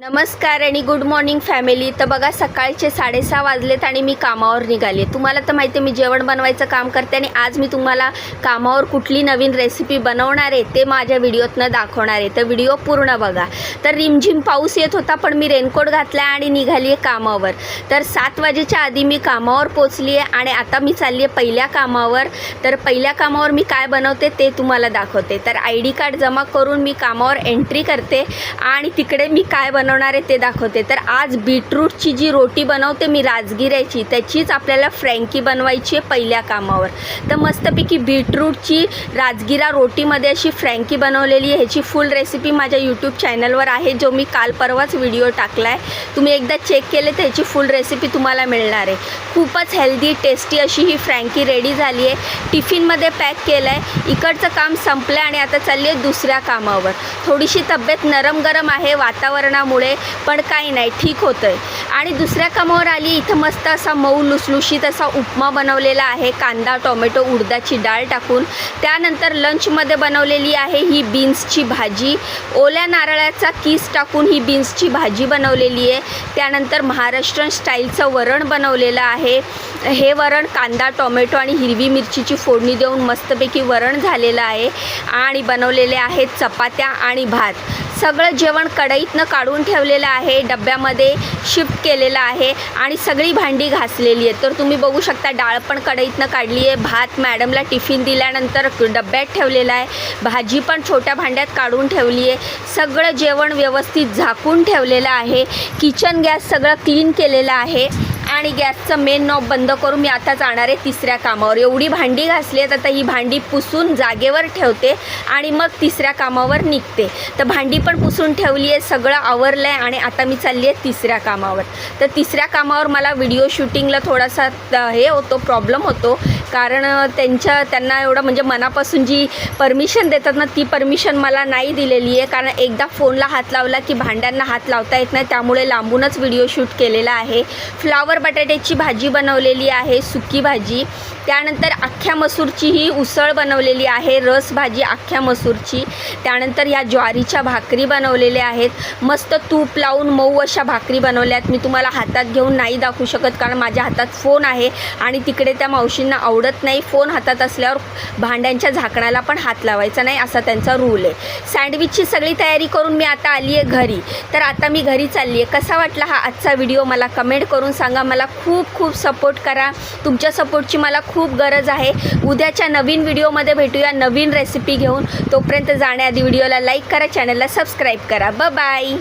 नमस्कार आणि good morning family. तर बघा सकाळचे 6:30 वाजलेत आणि मी कामावर निघाले. तुम्हाला तर माहिती आहे मी जेवण बनवायचं काम करते आणि आज मी तुम्हाला कामावर कुठली नवीन रेसिपी बनवणार आहे ते माझ्या व्हिडिओतनं दाखवणार आहे. तर व्हिडिओ पूर्ण बघा. तर रिमझिम पाऊस येत होता पण मी रेनकोट घातला आणि निघाली आहे कामावर. तर 7 वाजेच्या आधी मी कामावर पोचली आहे आणि आता मी चालली आहे पहिल्या कामावर. तर पहिल्या कामावर मी काय बनवते ते तुम्हाला दाखवते. तर ID कार्ड जमा करून मी कामावर एंट्री करते आणि तिकडे मी काय बनवणार आहे ते दाखवते. तर आज बीटरूटची जी रोटी बनवते मी राजगिऱ्याची, त्याचीच आपल्याला फ्रँकी बनवायची आहे पहिल्या कामावर. तर मस्तपैकी बीटरूटची राजगिरा रोटीमध्ये अशी फ्रँकी बनवलेली आहे. ह्याची फुल रेसिपी माझ्या यूट्यूब चॅनलवर आहे, जो मी काल परवाच व्हिडिओ टाकला आहे. तुम्ही एकदा चेक केले तर ह्याची फुल रेसिपी तुम्हाला मिळणार आहे. खूपच हेल्दी टेस्टी अशी ही फ्रँकी रेडी झाली आहे. टिफिनमध्ये पॅक केलं आहे. इकडचं काम संपलं आणि आता चालली आहे दुसऱ्या कामावर. थोडीशी तब्येत नरम गरम आहे वातावरणामुळे, पण काही नाही, ठीक होतं आहे. आणि दुसऱ्या कामावर आली. इथं मस्त असा मऊ लुसलुशीत असा उपमा बनवलेला आहे, कांदा टोमॅटो उडदाची डाळ टाकून. त्यानंतर लंचमध्ये बनवलेली आहे ही बीन्सची भाजी. ओल्या नारळाचा किस टाकून ही बीन्सची भाजी बनवलेली आहे. त्यानंतर महाराष्ट्रीयन स्टाईलचं वरण बनवलेलं आहे. हे वरण कांदा टोमॅटो आणि हिरवी मिरचीची फोडणी देऊन मस्तपैकी वरण झालेलं आहे. आणि बनवलेले आहेत चपात्या आणि भात. सगळं जेवण कढईतनं काढून ठेवलेलं आहे, डब्यामध्ये शिफ्ट केलेलं आहे आणि सगळी भांडी घासलेली आहेत. तर तुम्ही बघू शकता डाळ पण कढईतनं काढली आहे. भात मॅडमला टिफिन दिल्यानंतर डब्यात ठेवलेला आहे. भाजी पण छोट्या भांड्यात काढून ठेवली आहे. सगळं जेवण व्यवस्थित झाकून ठेवलेलं आहे. किचन गॅस सगळं क्लीन केलेलं आहे आणि गॅसचं मेन नॉब बंद करून मी आता जाणार आहे तिसऱ्या कामावर. एवढी भांडी घासली आहेत, आता ही भांडी पुसून जागेवर ठेवते आणि मग तिसऱ्या कामावर निघते. तर भांडी पण पुसून ठेवली आहे, सगळं आवरलं आहे आणि आता मी चालली आहे तिसऱ्या कामावर. तर तिसऱ्या कामावर मला व्हिडिओ शूटिंगला थोडासा प्रॉब्लेम होतो, कारण त्यांना एवढं म्हणजे मनापासून जी परमिशन देतात ना, ती परमिशन मला नाही दिलेली आहे. कारण एकदा फोनला हात लावला की भांड्यांना हात लावता येत नाही, त्यामुळे लांबूनच व्हिडिओ शूट केलेला आहे. फ्लावर बटाट्याची भाजी बनवलेली आहे, सुकी भाजी. त्यानंतर अख्ख्या मसूरची ही उसळ बनवलेली आहे, रस भाजी अख्ख्या मसूरची. त्यानंतर ह्या ज्वारीच्या भाकरी बनवलेल्या आहेत. मस्त तूप लावून मऊ अशा भाकरी बनवल्या आहेत. मी तुम्हाला हातात घेऊन नाही दाखवू शकत, कारण माझ्या हातात फोन आहे आणि तिकडे त्या मावशींना आवडत नाही फोन हातात असल्यावर भांड्यांच्या झाकणाला पण हात लावायचा नाही, असा त्यांचा रूल आहे. सँडविचची सगळी तयारी करून मी आता आली आहे घरी. तर आता मी घरी चालली आहे. कसा वाटला हा आजचा व्हिडिओ मला कमेंट करून सांगा. मला खूप खूप सपोर्ट करा. तुमच्या सपोर्टची मला खूप गरज आहे. उद्याच्या नवीन व्हिडिओमध्ये भेटूया नवीन रेसिपी घेऊन. तोपर्यंत जाण्याआधी व्हिडिओला लाईक करा, चॅनलला सबस्क्राईब करा. बाय.